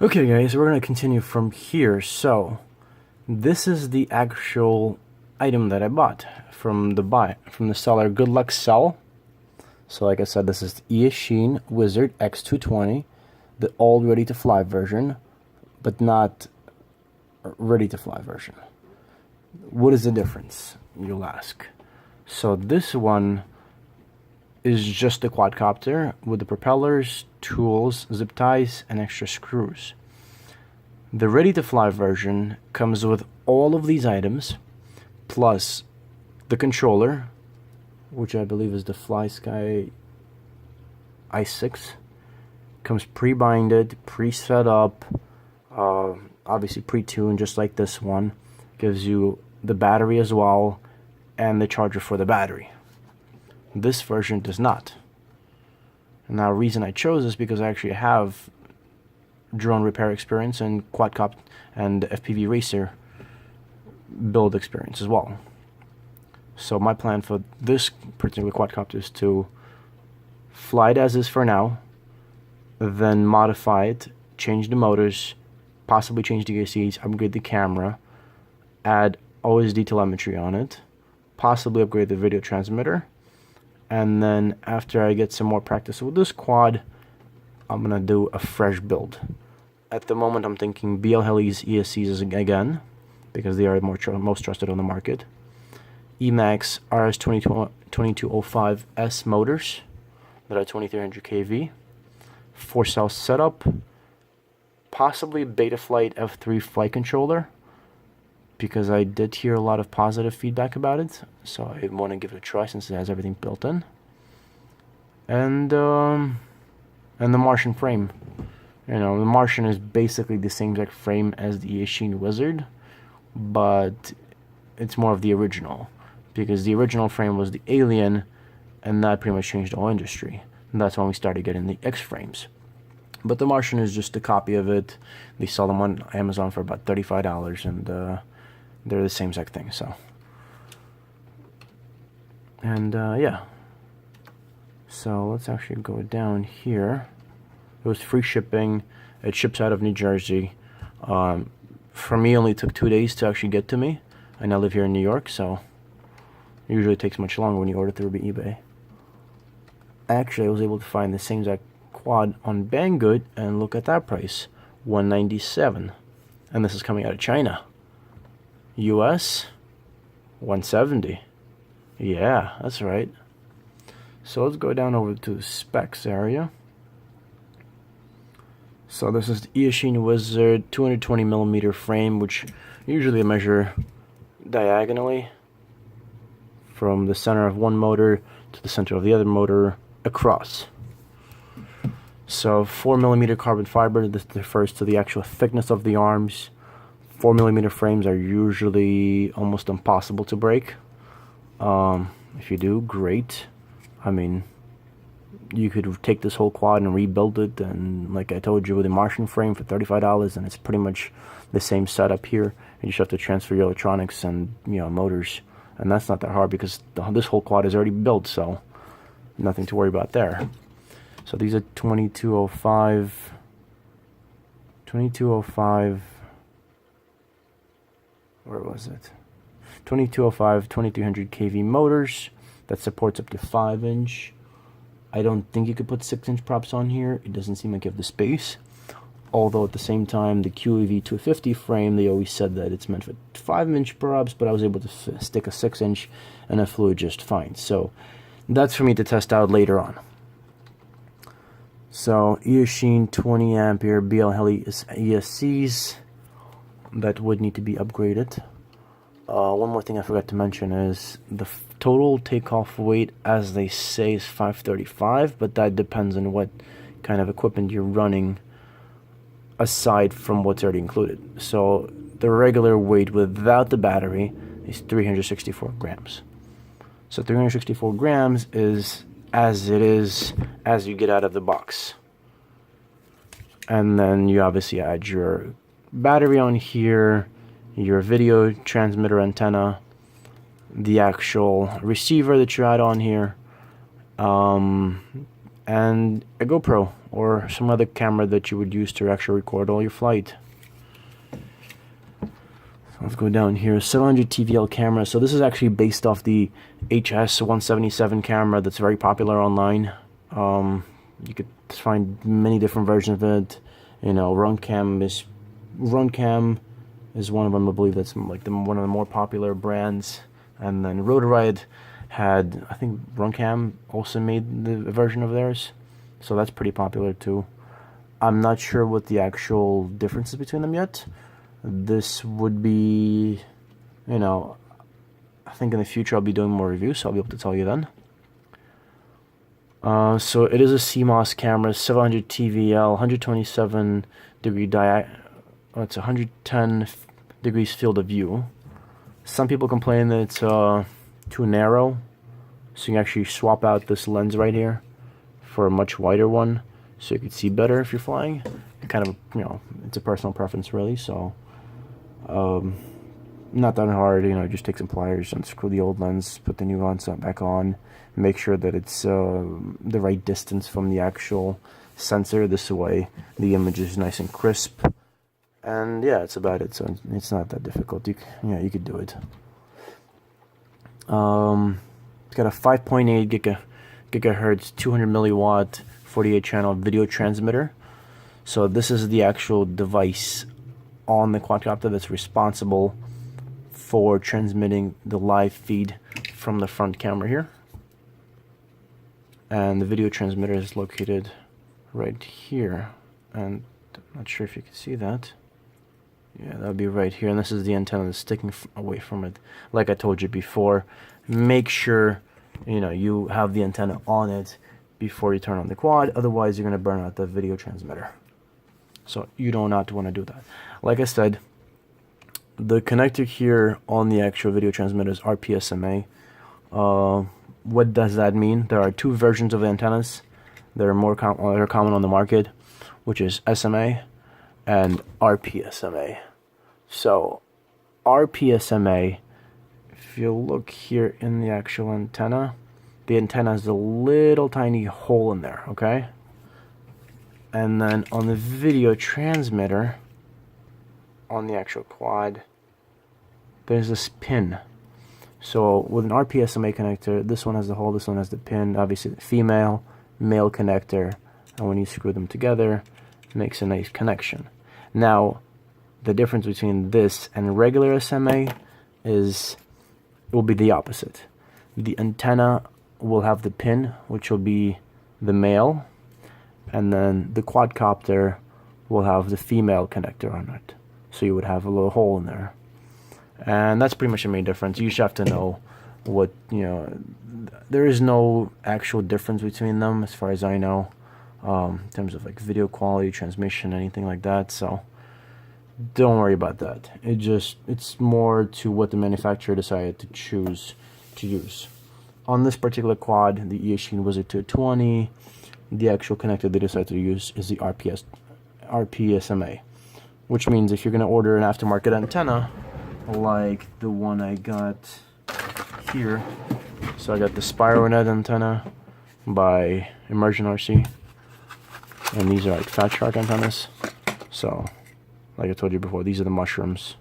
Okay guys, we're going to continue from here. So, this is the actual item that I bought from the seller. Good luck sell. So like I said, this is the Eachine Wizzard X220, the all ready to fly version, but not ready to fly version. What is the difference, you'll ask? So this one is just a quadcopter with the propellers, tools, zip ties, and extra screws. The ready-to-fly version comes with all of these items, plus the controller, which I believe is the FlySky i6. Comes pre-binded, pre-set up, obviously pre-tuned, just like this one. Gives you the battery as well, and the charger for the battery. This version does not. And now, the reason I chose this because I actually have drone repair experience and quadcopter and FPV racer build experience as well. So my plan for this particular quadcopter is to fly it as is for now, then modify it, change the motors, possibly change the ACs, upgrade the camera, add OSD telemetry on it, possibly upgrade the video transmitter. And then after I get some more practice with this quad, I'm going to do a fresh build. At the moment, I'm thinking BLHeli's ESCs again, because they are most trusted on the market. Emax RS2205S motors that are 2300 kV. 4-cell setup. Possibly Betaflight F3 flight controller, because I did hear a lot of positive feedback about it, so I want to give it a try since it has everything built in. And the Martian Frame. You know, the Martian is basically the same exact frame as the Eachine Wizzard, but it's more of the original, because the original frame was the Alien, and that pretty much changed the whole industry. And that's when we started getting the X frames. But the Martian is just a copy of it. They sell them on Amazon for about $35, and they're the same exact thing. So, and yeah. So let's actually go down here. It was free shipping. It ships out of New Jersey. For me, it only took 2 days to actually get to me. And I live here in New York, so it usually takes much longer when you order through eBay. Actually, I was able to find the same exact quad on Banggood, and look at that price, $197. And this is coming out of China. US, $170. Yeah, that's right. So let's go down over to the specs area. So this is the Eachine Wizzard 220mm frame, which usually I measure diagonally from the center of one motor to the center of the other motor across. So 4mm carbon fiber. This refers to the actual thickness of the arms. 4mm frames are usually almost impossible to break. If you do, great. I mean, you could take this whole quad and rebuild it, and like I told you, with a Martian frame for $35, and it's pretty much the same setup here. You just have to transfer your electronics and, you know, motors, and that's not that hard because this whole quad is already built, so nothing to worry about there. So these are 2205. Where was it? 2205 2300 kV motors that supports up to 5-inch. I don't think you could put 6-inch props on here. It doesn't seem like you have the space. Although at the same time, the QEV 250 frame, they always said that it's meant for 5-inch props, but I was able to stick a 6-inch and it flew just fine. So that's for me to test out later on. So Eachine 20 ampere BLHeli ESCs that would need to be upgraded. One more thing I forgot to mention is the total takeoff weight, as they say, is 535, but that depends on what kind of equipment you're running aside from what's already included. So the regular weight without the battery is 364 grams. So 364 grams is as it is as you get out of the box. And then you obviously add your battery on here, your video transmitter antenna, the actual receiver that you add on here, and a GoPro or some other camera that you would use to actually record all your flight. So let's go down here. 700 TVL camera. So this is actually based off the HS177 camera that's very popular online. You could find many different versions of it. You know, Runcam is one of them. I believe that's like one of the more popular brands. And then Rotoride had, I think Runcam also made the version of theirs, so that's pretty popular too. I'm not sure what the actual differences between them yet. This would be, you know, I think in the future I'll be doing more reviews, so I'll be able to tell you then. So it is a CMOS camera, 700 TVL, 127 degree it's 110 degrees field of view. Some people complain that it's too narrow, so you can actually swap out this lens right here for a much wider one, so you can see better if you're flying. Kind of, you know, it's a personal preference really, so not that hard. You know, just take some pliers, unscrew the old lens, put the new lens back on, make sure that it's the right distance from the actual sensor. This way the image is nice and crisp, and yeah, it's about it. So it's not that difficult. You could do it. It's got a 5.8 gigahertz 200 milliwatt 48 channel video transmitter. So this is the actual device on the quadcopter that's responsible for transmitting the live feed from the front camera here. And the video transmitter is located right here, and I'm not sure if you can see that. Yeah, that would be right here, and this is the antenna that's sticking away from it. Like I told you before, make sure you have the antenna on it before you turn on the quad, otherwise you're going to burn out the video transmitter. So you do not want to do that. Like I said, the connector here on the actual video transmitter is RPSMA. What does that mean? There are two versions of the antennas that are common on the market, which is SMA and RPSMA. So RPSMA, if you look here in the actual antenna, the antenna has a little tiny hole in there, okay? And then on the video transmitter, on the actual quad, there's this pin. So with an RPSMA connector, this one has the hole, this one has the pin, obviously the female, male connector, and when you screw them together, it makes a nice connection. Now, the difference between this and regular SMA is, it will be the opposite. The antenna will have the pin, which will be the male, and then the quadcopter will have the female connector on it. So you would have a little hole in there. And that's pretty much the main difference. You just have to know what, there is no actual difference between them as far as I know, in terms of like video quality, transmission, anything like that. So don't worry about that. It's more to what the manufacturer decided to choose to use. On this particular quad, the Eachine Wizzard X220, the actual connector they decided to use is the RPSMA, which means if you're going to order an aftermarket antenna, like the one I got here, so I got the SpiroNet antenna by Immersion RC, and these are like Fat Shark antennas. So, like I told you before, these are the mushrooms.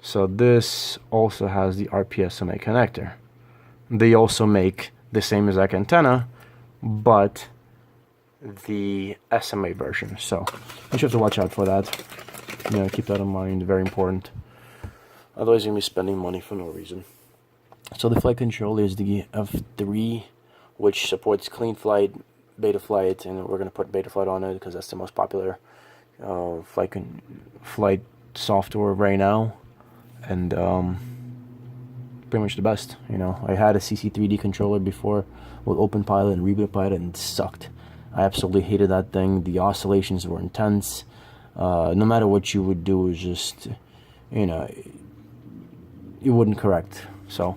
So this also has the RPSMA connector. They also make the same exact antenna, but the SMA version. So you have to watch out for that. Keep that in mind, very important. Otherwise you're going to be spending money for no reason. So the flight control is the F3, which supports clean flight, beta flight, and we're going to put beta flight on it because that's the most popular flight software right now, and pretty much the best. I had a CC3D controller before with OpenPilot and RebootPilot, and it sucked. I absolutely hated that thing. The oscillations were intense. No matter what you would do, it was just, it wouldn't correct. So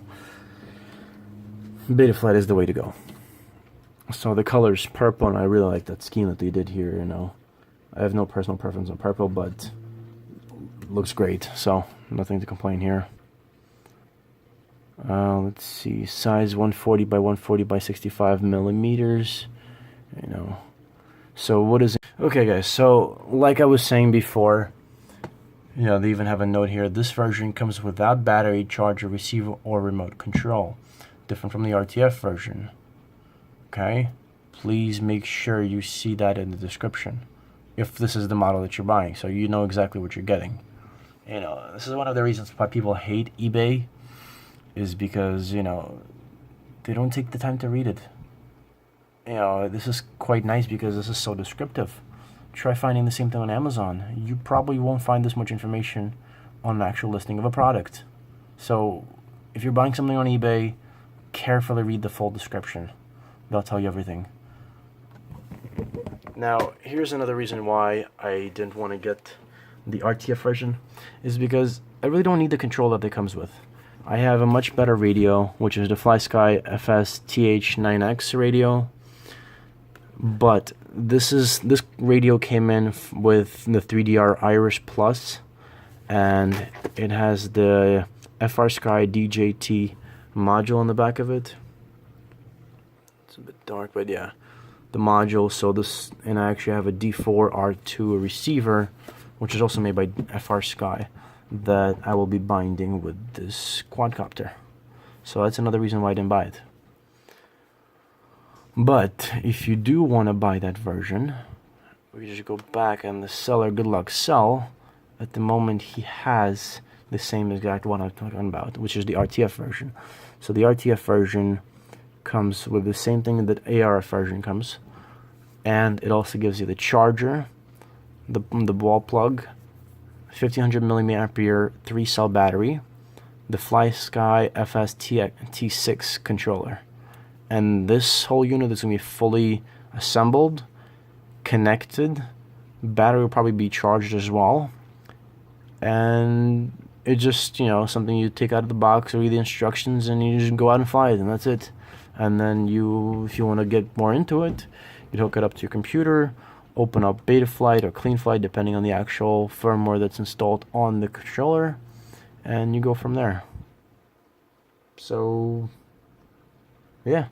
Betaflight is the way to go. So the color's purple, and I really like that scheme that they did here. I have no personal preference on purple, but it looks great. So nothing to complain here. Let's see, size 140 by 140 by 65 millimeters. You know, so what is it? Okay, guys. So like I was saying before, you know, they even have a note here. This version comes without battery, charger, receiver, or remote control, different from the RTF version. Okay, please make sure you see that in the description if this is the model that you're buying, so you know exactly what you're getting. You know, this is one of the reasons why people hate eBay, is because, you know, they don't take the time to read it. You know, this is quite nice because this is so descriptive. Try finding the same thing on Amazon. You probably won't find this much information on an actual listing of a product. So if you're buying something on eBay, carefully read the full description. They'll tell you everything. Now, here's another reason why I didn't want to get the RTF version, is because I really don't need the control that it comes with. I have a much better radio, which is the FlySky FS-TH9X radio. But this radio came in with the 3DR Iris Plus, and it has the FrSky DJT module on the back of it. It's a bit dark, but yeah, the module. So this, and I actually have a D4R2 receiver, which is also made by FrSky, that I will be binding with this quadcopter. So that's another reason why I didn't buy it. But if you do want to buy that version, we just go back, and the seller, good luck sell, at the moment he has the same exact one I'm talking about, which is the RTF version. So the RTF version comes with the same thing that ARF version comes, and it also gives you the charger, the wall plug, 1500 milliampere 3-cell battery, the FlySky FS-T6 controller. And this whole unit is going to be fully assembled, connected. Battery will probably be charged as well. And it's just, you know, something you take out of the box, or read the instructions, and you just go out and fly it, and that's it. And then you, if you want to get more into it, you hook it up to your computer, open up Betaflight or CleanFlight, depending on the actual firmware that's installed on the controller, and you go from there. So yeah,